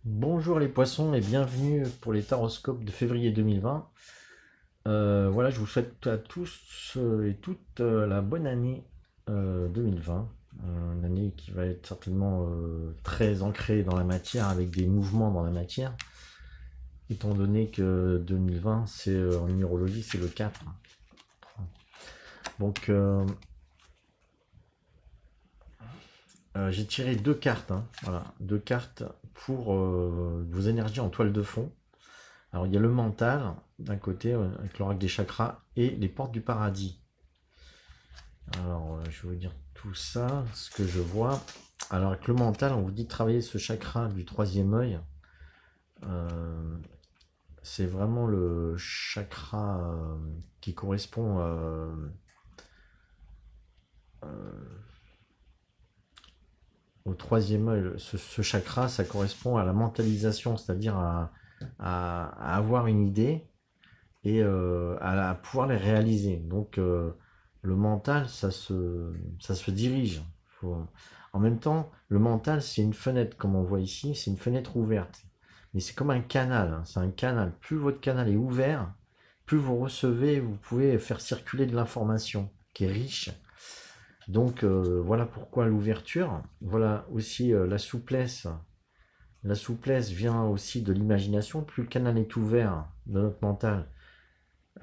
Bonjour les poissons et bienvenue pour les taroscopes de février 2020. Voilà, je vous souhaite à tous et toutes la bonne année 2020. Une année qui va être certainement très ancrée dans la matière, avec des mouvements dans la matière, étant donné que 2020, c'est en numérologie, c'est le 4. Donc, j'ai tiré deux cartes, hein, voilà, deux cartes pour vos énergies en toile de fond. Alors il y a le mental d'un côté avec l'oracle des chakras et les portes du paradis. Alors je vais vous dire tout ça, ce que je vois. Alors avec le mental, on vous dit de travailler ce chakra du troisième œil. Euh, c'est vraiment le chakra qui correspond au troisième œil. Ce chakra, ça correspond à la mentalisation, c'est-à-dire à avoir une idée et à pouvoir les réaliser. Donc le mental, ça se dirige. En même temps, le mental, c'est une fenêtre, comme on voit ici, c'est une fenêtre ouverte. Mais c'est comme un canal, hein, c'est un canal. Plus votre canal est ouvert, plus vous recevez, vous pouvez faire circuler de l'information qui est riche. Donc voilà pourquoi l'ouverture. Voilà aussi la souplesse. La souplesse vient aussi de l'imagination. Plus le canal est ouvert de notre mental,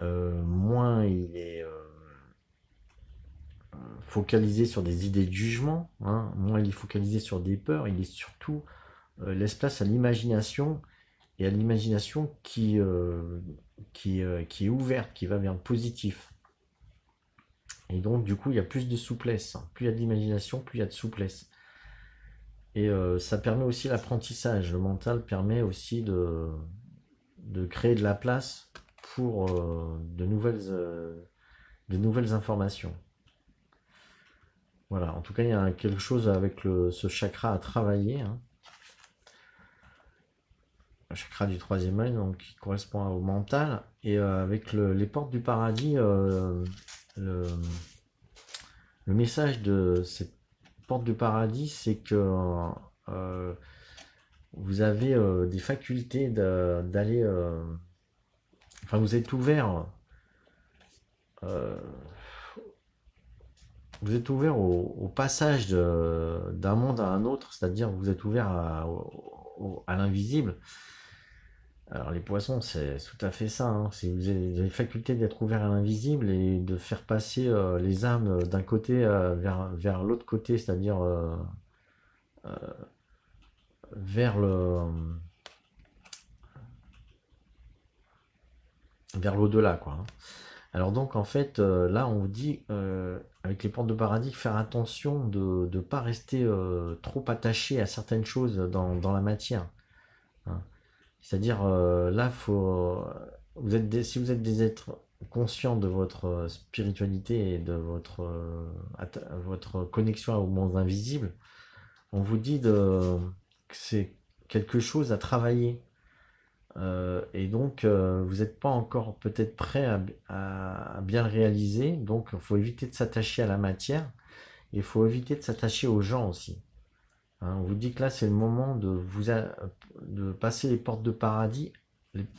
moins il est focalisé sur des idées de jugement, hein, moins il est focalisé sur des peurs, il est surtout laisse place à l'imagination et à l'imagination qui est ouverte, qui va vers le positif. Et donc du coup il y a plus de souplesse. Plus il y a de l'imagination, plus il y a de souplesse. Et ça permet aussi l'apprentissage. Le mental permet aussi de créer de la place pour de nouvelles informations. Voilà, en tout cas, il y a quelque chose avec ce chakra à travailler, hein. Le chakra du troisième œil, donc qui correspond au mental. Et avec les portes du paradis, le, le message de cette porte du paradis, c'est que euh, vous avez des facultés d'aller. Enfin, euh, vous êtes ouvert au passage d'un monde à un autre, c'est-à-dire vous êtes ouvert à l'invisible. Alors les poissons, c'est tout à fait ça, hein. Si vous avez les facultés d'être ouvert à l'invisible et de faire passer les âmes d'un côté vers l'autre côté, c'est-à-dire vers vers l'au-delà, quoi, hein. Alors donc en fait, là on vous dit, avec les portes de paradis, faire attention de ne pas rester trop attaché à certaines choses dans la matière, hein. C'est-à-dire, là, si vous êtes des êtres conscients de votre spiritualité et de votre connexion au monde invisible, on vous dit que c'est quelque chose à travailler. Et donc, vous n'êtes pas encore peut-être prêt à bien le réaliser. Donc, il faut éviter de s'attacher à la matière et il faut éviter de s'attacher aux gens aussi, hein. On vous dit que là, c'est le moment de passer les portes de paradis,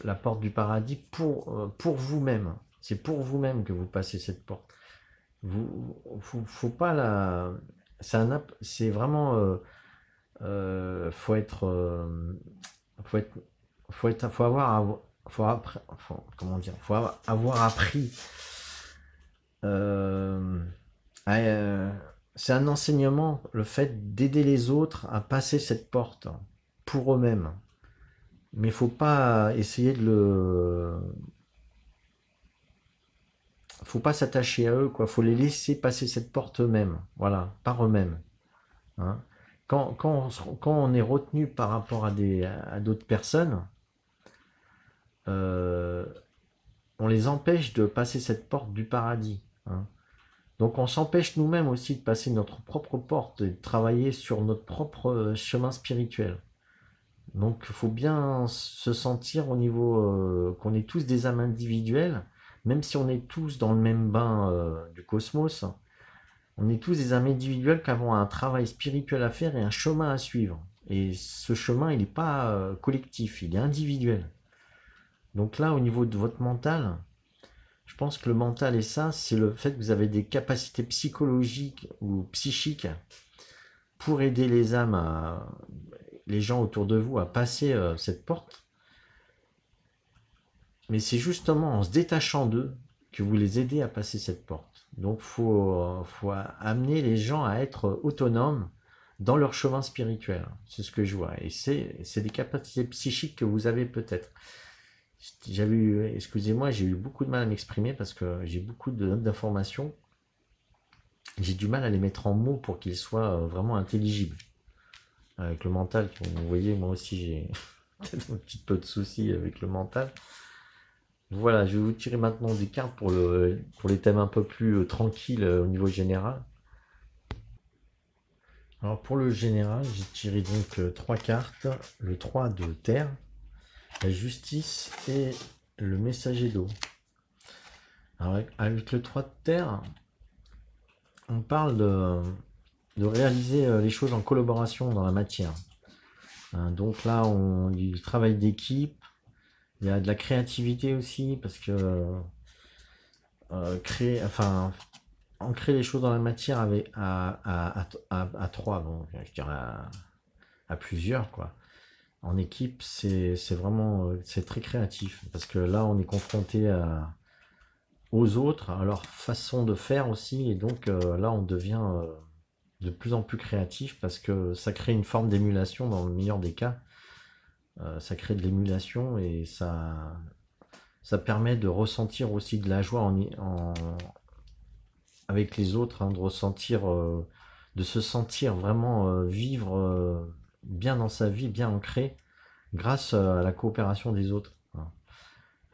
la porte du paradis pour vous-même. C'est pour vous-même que vous passez cette porte. Faut pas la. C'est vraiment. Faut être. Faut être. Faut avoir. Comment dire. Faut avoir appris. euh, à, c'est un enseignement, le fait d'aider les autres à passer cette porte pour eux-mêmes. Mais il faut pas essayer faut pas s'attacher à eux, quoi. Faut les laisser passer cette porte eux-mêmes, voilà, par eux-mêmes, hein. Quand on est retenu par rapport à d'autres personnes, euh, on les empêche de passer cette porte du paradis, hein. Donc on s'empêche nous-mêmes aussi de passer notre propre porte et de travailler sur notre propre chemin spirituel. Donc il faut bien se sentir au niveau qu'on est tous des âmes individuelles, même si on est tous dans le même bain du cosmos, on est tous des âmes individuelles qui avons un travail spirituel à faire et un chemin à suivre. Et ce chemin, il n'est pas collectif, il est individuel. Donc là, au niveau de votre mental, je pense que le mental et ça, c'est le fait que vous avez des capacités psychologiques ou psychiques pour aider les âmes, les gens autour de vous à passer cette porte. Mais c'est justement en se détachant d'eux que vous les aidez à passer cette porte. Donc faut amener les gens à être autonomes dans leur chemin spirituel. C'est ce que je vois. Et c'est des capacités psychiques que vous avez peut-être. Excusez-moi, j'ai eu beaucoup de mal à m'exprimer parce que j'ai beaucoup d'informations. J'ai du mal à les mettre en mots pour qu'ils soient vraiment intelligibles. Avec le mental, vous voyez, moi aussi j'ai peut-être un petit peu de soucis avec le mental. Voilà, je vais vous tirer maintenant des cartes pour les thèmes un peu plus tranquilles au niveau général. Alors pour le général, j'ai tiré donc 3 cartes. Le 3 de terre, la justice et le messager d'eau. Alors avec le 3 de terre, on parle de réaliser les choses en collaboration dans la matière. Donc là, du travail d'équipe, il y a de la créativité aussi, parce que ancrer les choses dans la matière avec, à trois, bon, je dirais à plusieurs, quoi. En équipe, c'est vraiment c'est très créatif, parce que là, on est confronté aux autres, à leur façon de faire aussi, et donc là, on devient de plus en plus créatif, parce que ça crée une forme d'émulation dans le meilleur des cas. Ça crée de l'émulation et ça permet de ressentir aussi de la joie avec les autres, hein, de ressentir, de se sentir vraiment vivre bien dans sa vie, bien ancré, grâce à la coopération des autres. Voilà.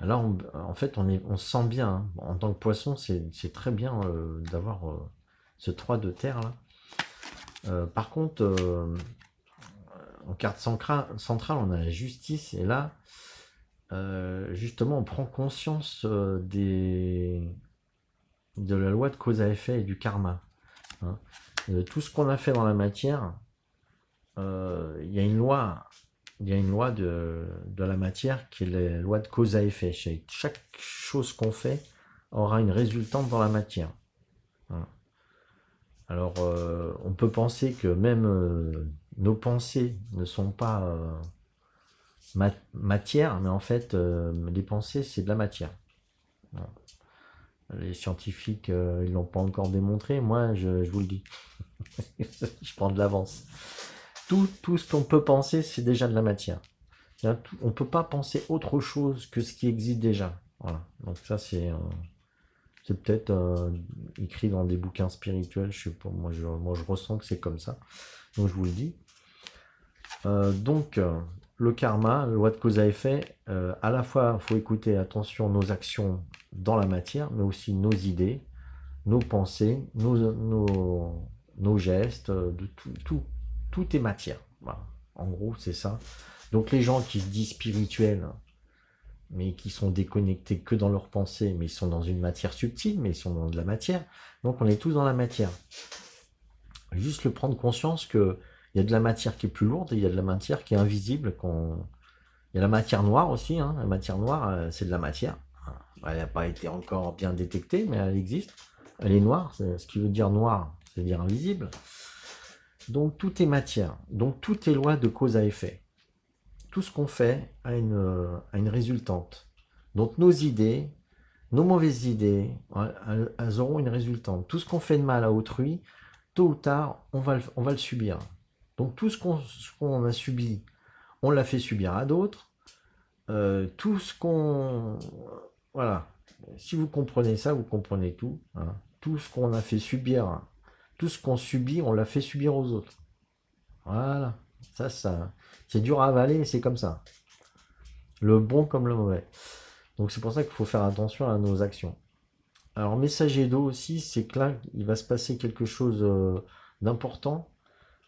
Là, en fait, on se sent bien. Hein. En tant que poisson, c'est très bien d'avoir ce 3 de terre là. Par contre, en carte centrale, on a la justice, et là, justement, on prend conscience de la loi de cause à effet et du karma. Hein. Tout ce qu'on a fait dans la matière, il y a une loi de la matière qui est la loi de cause à effet. Chaque chose qu'on fait aura une résultante dans la matière. Voilà. Alors, on peut penser que même nos pensées ne sont pas matière, mais en fait, les pensées, c'est de la matière. Voilà. Les scientifiques, ils l'ont pas encore démontré, moi, je vous le dis. Je prends de l'avance. Tout ce qu'on peut penser, c'est déjà de la matière. On ne peut pas penser autre chose que ce qui existe déjà. Voilà. Donc ça, c'est peut-être écrit dans des bouquins spirituels, je sais pas, moi je ressens que c'est comme ça. Donc je vous le dis. Donc le karma, la loi de cause à effet, à la fois, il faut écouter, attention, nos actions dans la matière, mais aussi nos idées, nos pensées, nos gestes, de tout est matière. Voilà. En gros, c'est ça. Donc les gens qui se disent spirituels, mais qui sont déconnectés que dans leurs pensées, mais ils sont dans une matière subtile, mais ils sont dans de la matière. Donc on est tous dans la matière. Juste le prendre conscience que il y a de la matière qui est plus lourde et il y a de la matière qui est invisible. Il y a la matière noire aussi. Hein. La matière noire, c'est de la matière. Elle n'a pas été encore bien détectée, mais elle existe. Elle est noire. Ce qui veut dire noir, c'est dire invisible. Donc tout est matière. Donc tout est loi de cause à effet. Tout ce qu'on fait a une résultante. Donc nos idées, nos mauvaises idées, elles auront une résultante. Tout ce qu'on fait de mal à autrui, tôt ou tard, on va le subir. Donc tout ce qu'on a subi, on l'a fait subir à d'autres. Tout ce qu'on... Voilà. Si vous comprenez ça, vous comprenez tout. Hein. Tout ce qu'on a fait subir, tout ce qu'on subit, on l'a fait subir aux autres. Voilà. Ça, c'est dur à avaler, c'est comme ça. Le bon comme le mauvais. Donc c'est pour ça qu'il faut faire attention à nos actions. Alors messager d'eau aussi, c'est que là, il va se passer quelque chose d'important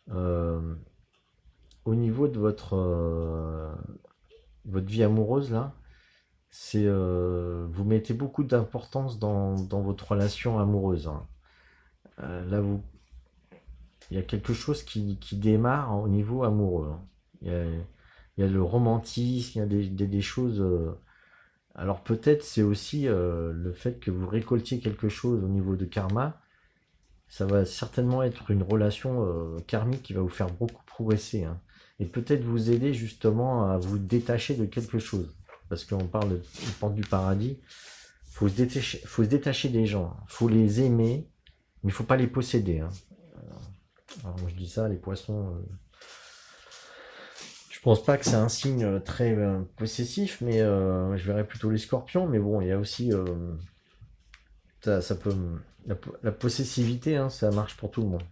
au niveau de votre vie amoureuse là. C'est vous mettez beaucoup d'importance dans votre relation amoureuse. Hein. Là, il y a quelque chose qui démarre au niveau amoureux, hein. Il y a, il y a le romantisme, il y a des choses. Alors peut-être c'est aussi le fait que vous récoltiez quelque chose au niveau de karma. Ça va certainement être une relation karmique qui va vous faire beaucoup progresser, hein. Et peut-être vous aider justement à vous détacher de quelque chose. Parce qu'on parle de porte du paradis. Faut se détacher des gens. Faut les aimer, mais il faut pas les posséder, hein. Alors moi je dis ça, les poissons. Je pense pas que c'est un signe très possessif, mais je verrais plutôt les scorpions. Mais bon, il y a aussi ça peut la possessivité, hein, ça marche pour tout le monde.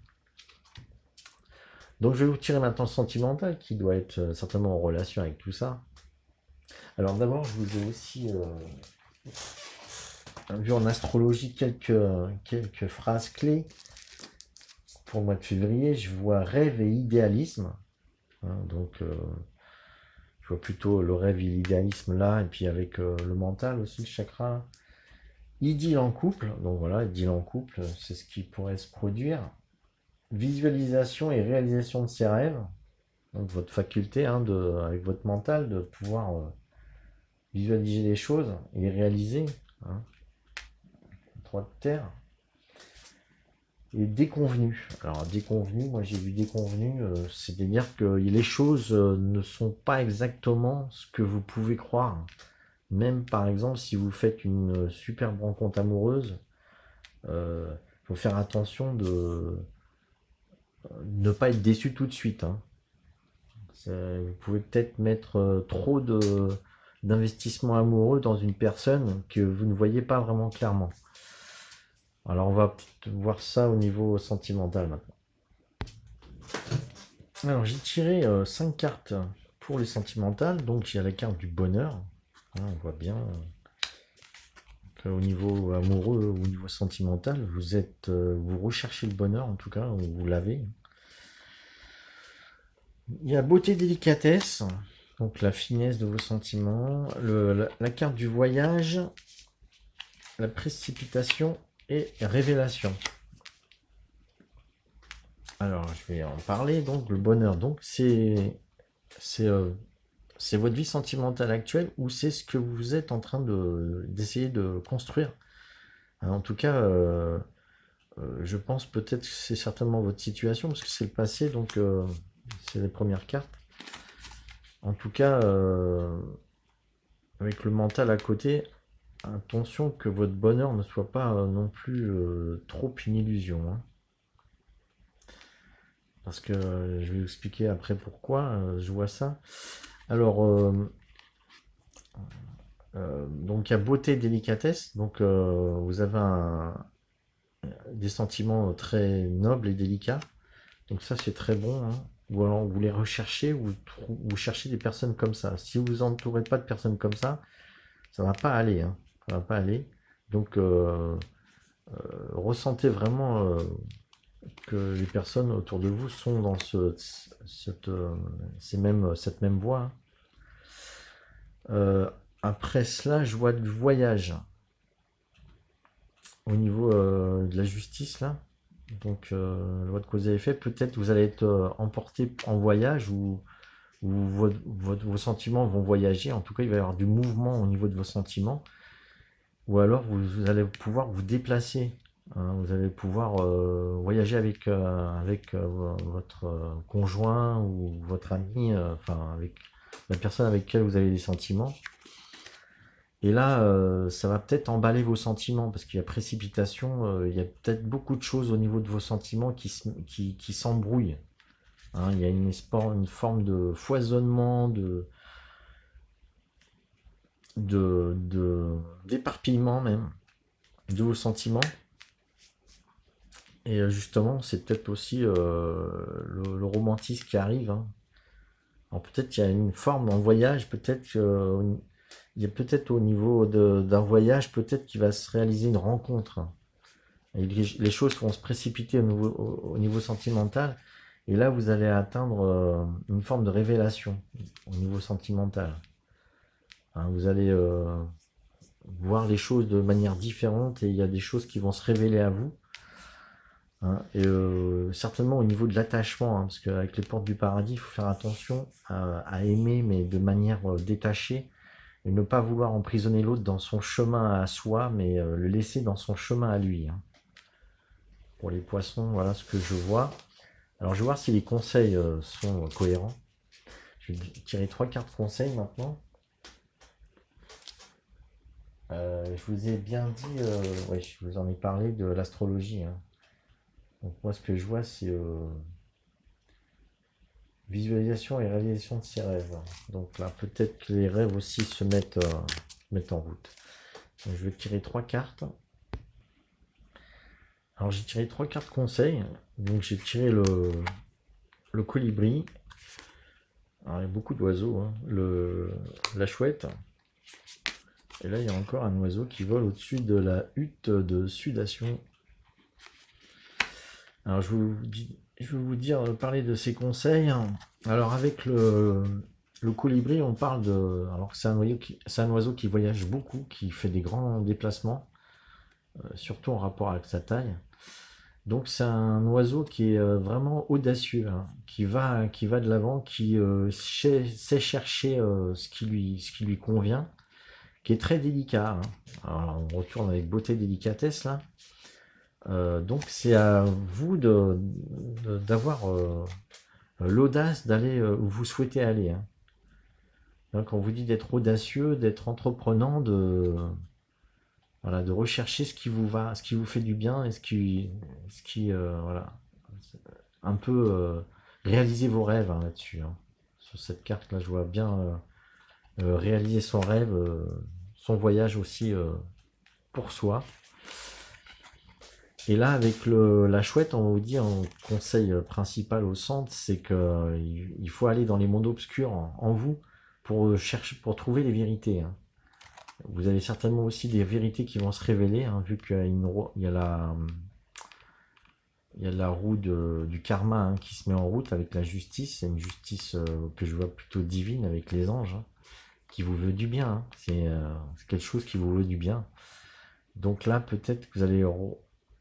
Donc je vais vous tirer maintenant le sentimental qui doit être certainement en relation avec tout ça. Alors d'abord, je vous ai aussi vu en astrologie quelques phrases clés pour le mois de février. Je vois rêve et idéalisme, hein, donc je vois plutôt le rêve et l'idéalisme là, et puis avec le mental aussi, le chakra. Idylle en couple, donc voilà, idylle en couple, c'est ce qui pourrait se produire. Visualisation et réalisation de ses rêves, donc votre faculté, hein, avec votre mental de pouvoir visualiser les choses et les réaliser, hein. 3 de terre. Et déconvenu. Alors déconvenu, moi j'ai vu déconvenu, c'est-à-dire que les choses ne sont pas exactement ce que vous pouvez croire. Même par exemple si vous faites une superbe rencontre amoureuse, faut faire attention de ne pas être déçu tout de suite, hein. Vous pouvez peut-être mettre trop d'investissement amoureux dans une personne que vous ne voyez pas vraiment clairement. Alors on va peut-être voir ça au niveau sentimental maintenant. Alors j'ai tiré 5 cartes pour les sentimentales. Donc il y a la carte du bonheur, hein, on voit bien qu'au niveau amoureux ou au niveau sentimental, vous recherchez le bonheur, en tout cas, vous l'avez. Il y a beauté, délicatesse, donc la finesse de vos sentiments, la carte du voyage, la précipitation et révélation. Alors je vais en parler. Donc le bonheur, donc c'est votre vie sentimentale actuelle ou c'est ce que vous êtes en train d'essayer de construire. En tout cas, je pense peut-être que c'est certainement votre situation parce que c'est le passé, donc c'est les premières cartes. En tout cas, avec le mental à côté, attention que votre bonheur ne soit pas non plus trop une illusion, hein. Parce que je vais vous expliquer après pourquoi je vois ça. Alors, donc il y a beauté et délicatesse. Donc vous avez des sentiments très nobles et délicats. Donc ça c'est très bon, hein. Ou alors vous les recherchez, vous cherchez des personnes comme ça. Si vous entourez pas de personnes comme ça va pas aller, hein. Ça va pas aller. Donc ressentez vraiment que les personnes autour de vous sont dans cette même voie, hein. Après cela, je vois du voyage au niveau de la justice là. Donc, loi de cause et effet, peut-être vous allez être emporté en voyage ou vos sentiments vont voyager. En tout cas, il va y avoir du mouvement au niveau de vos sentiments. Ou alors, vous allez pouvoir vous déplacer, hein. Vous allez pouvoir voyager avec votre conjoint ou votre ami, enfin, avec la personne avec laquelle vous avez des sentiments. Et là, ça va peut-être emballer vos sentiments, parce qu'il y a précipitation, il y a peut-être beaucoup de choses au niveau de vos sentiments qui s'embrouillent, hein. Il y a une forme de foisonnement, d'éparpillement même, de vos sentiments. Et justement, c'est peut-être aussi le romantisme qui arrive, hein. Alors peut-être qu'il y a une forme en voyage, peut-être il y a peut-être au niveau d'un voyage, peut-être qu'il va se réaliser une rencontre. Et les choses vont se précipiter au niveau sentimental. Et là, vous allez atteindre une forme de révélation au niveau sentimental, hein. Vous allez voir les choses de manière différente et il y a des choses qui vont se révéler à vous. hein. Et certainement au niveau de l'attachement, hein, parce qu'avec les portes du paradis, il faut faire attention à aimer, mais de manière détachée, et ne pas vouloir emprisonner l'autre dans son chemin à soi, mais le laisser dans son chemin à lui, hein. Pour les poissons, voilà ce que je vois. Alors je vais voir si les conseils sont cohérents. Je vais tirer 3 cartes conseils maintenant. Je vous ai bien dit, ouais, je vous en ai parlé de l'astrologie, hein. Donc moi ce que je vois c'est visualisation et réalisation de ses rêves. Donc là peut-être que les rêves aussi mettent en route. Donc, je vais tirer 3 cartes. Alors j'ai tiré 3 cartes conseils. Donc j'ai tiré le colibri. Alors il y a beaucoup d'oiseaux, hein. La chouette. Et là il y a encore un oiseau qui vole au-dessus de la hutte de sudation. Alors je vais vous dire, parler de ces conseils. Alors avec le colibri, on parle de... Alors c'est un oiseau qui voyage beaucoup, qui fait des grands déplacements, surtout en rapport avec sa taille. Donc c'est un oiseau qui est vraiment audacieux, hein, qui va de l'avant, qui sait chercher ce qui lui convient, qui est très délicat, hein. Alors on retourne avec beauté et délicatesse là. Donc c'est à vous d'avoir l'audace d'aller où vous souhaitez aller, hein. Donc, quand on vous dit d'être audacieux, d'être entreprenant, voilà, de rechercher ce qui vous va, ce qui vous fait du bien et voilà, un peu réaliser vos rêves, hein, là-dessus, hein. Sur cette carte là, je vois bien réaliser son rêve, son voyage aussi pour soi. Et là, avec la chouette, on vous dit un conseil principal au centre, c'est que il faut aller dans les mondes obscurs en vous pour chercher, pour trouver les vérités, hein. Vous avez certainement aussi des vérités qui vont se révéler, hein, vu qu'il y a il y a la roue du karma, hein, qui se met en route avec la justice. C'est une justice que je vois plutôt divine avec les anges, hein, qui vous veut du bien, hein. C'est quelque chose qui vous veut du bien. Donc là, peut-être que vous allez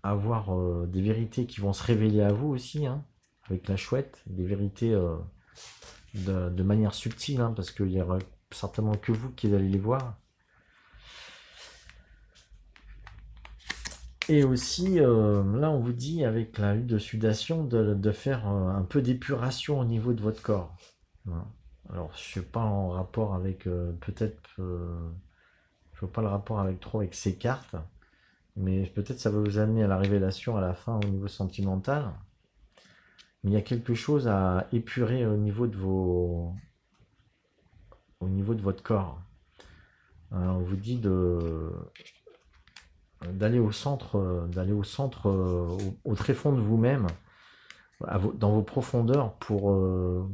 avoir des vérités qui vont se révéler à vous aussi, hein, avec la chouette, des vérités de manière subtile, hein, parce qu'il y aura certainement que vous qui allez les voir. Et aussi, là, on vous dit, avec la lutte de sudation, de faire un peu d'épuration au niveau de votre corps. Voilà. Alors, je ne sais pas en rapport avec, peut-être, je vois pas le rapport avec trop avec ces cartes, mais peut-être ça va vous amener à la révélation à la fin au niveau sentimental. Mais il y a quelque chose à épurer au niveau de votre corps. On vous dit d'aller au centre, au tréfonds de vous-même, dans vos profondeurs, pour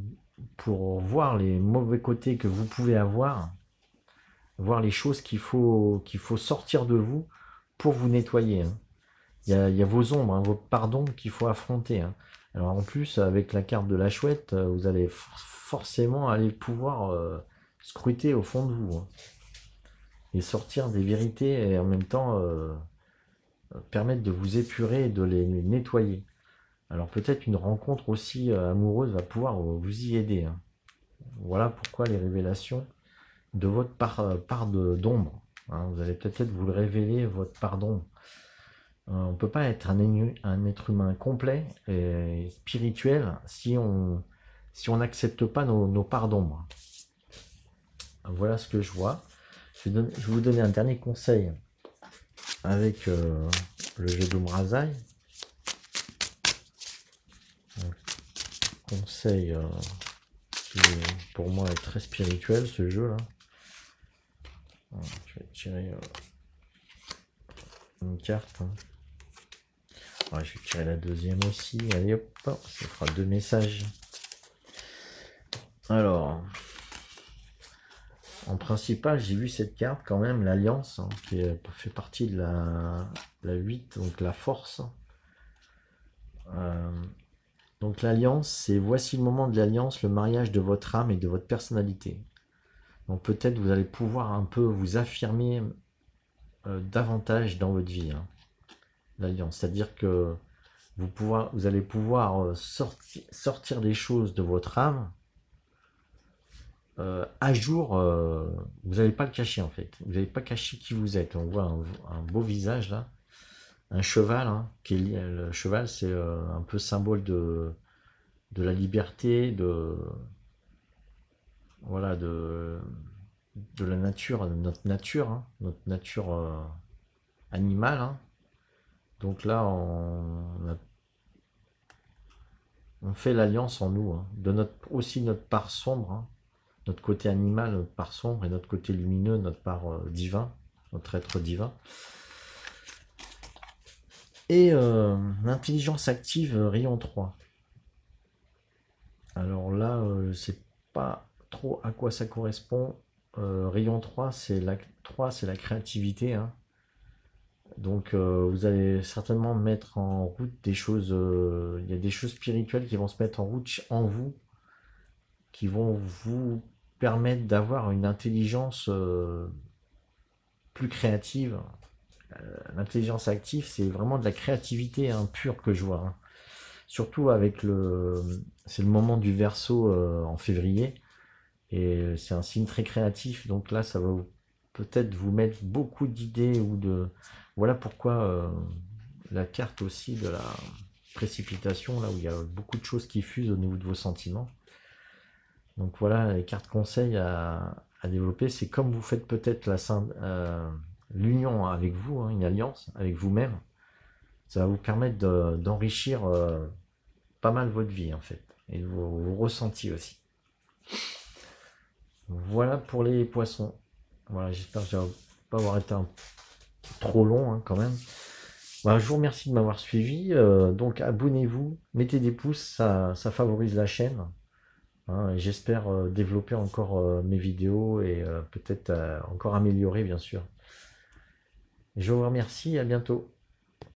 voir les mauvais côtés que vous pouvez avoir, voir les choses qu'il faut sortir de vous pour vous nettoyer, hein. Il y a vos ombres, hein, vos pardons qu'il faut affronter, hein. Alors en plus, avec la carte de la chouette, vous allez forcément aller pouvoir scruter au fond de vous, hein, et sortir des vérités et en même temps permettre de vous épurer et de les nettoyer. Alors peut-être une rencontre aussi amoureuse va pouvoir vous y aider, hein. Voilà pourquoi les révélations de votre part d'ombre, hein. Vous allez peut-être vous le révéler, votre part d'ombre. On ne peut pas être un être humain complet et spirituel si on n'accepte pas nos parts d'ombre. Voilà ce que je vois. Je vais vous donner un dernier conseil avec le jeu d'Omrazai. Conseil qui pour moi est très spirituel, ce jeu là. Je vais tirer une carte, hein. Ouais, je vais tirer la deuxième aussi. Allez hop, ça fera 2 messages. Alors, en principal, j'ai vu cette carte quand même, l'Alliance, hein, qui fait partie de la 8, donc la force. Donc l'Alliance, c'est voici le moment de l'Alliance, le mariage de votre âme et de votre personnalité. Donc peut-être vous allez pouvoir un peu vous davantage dans votre vie, hein, l'Alliance. C'est-à-dire que vous allez pouvoir sortir des choses de votre âme à jour. Vous n'allez pas le cacher en fait. Vous n'allez pas cacher qui vous êtes. On voit un beau visage là. Un cheval, hein, le cheval, c'est un peu symbole de la liberté, voilà, de la nature, de notre nature animale, hein. Donc là, on fait l'alliance en nous, hein, aussi notre part sombre, hein, notre côté animal, notre part sombre, et notre côté lumineux, notre part divin, notre être divin. Et l'intelligence active rayon 3. Alors là, je sais pas trop à quoi ça correspond. Rayon 3, c'est la créativité, hein. Donc vous allez certainement mettre en route des choses. Il y a des choses spirituelles qui vont se mettre en route en vous, qui vont vous permettre d'avoir une intelligence plus créative. L'intelligence active, c'est vraiment de la créativité, hein, pure que je vois, hein. Surtout avec c'est le moment du Verseau en février, et c'est un signe très créatif. Donc là, ça va peut-être vous mettre beaucoup d'idées voilà pourquoi la carte aussi de la précipitation, là où il y a beaucoup de choses qui fusent au niveau de vos sentiments. Donc voilà, les cartes conseils à développer, c'est comme vous faites peut-être l'union avec vous, hein, une alliance avec vous-même. Ça va vous permettre d'enrichir pas mal votre vie en fait, et vos ressentis aussi. Voilà pour les poissons. Voilà, j'espère que je vais pas avoir été trop long, hein, quand même. Voilà, je vous remercie de m'avoir suivi. Donc abonnez-vous, mettez des pouces, ça favorise la chaîne, hein, et j'espère développer encore mes vidéos, et peut-être encore améliorer, bien sûr. Je vous remercie, à bientôt.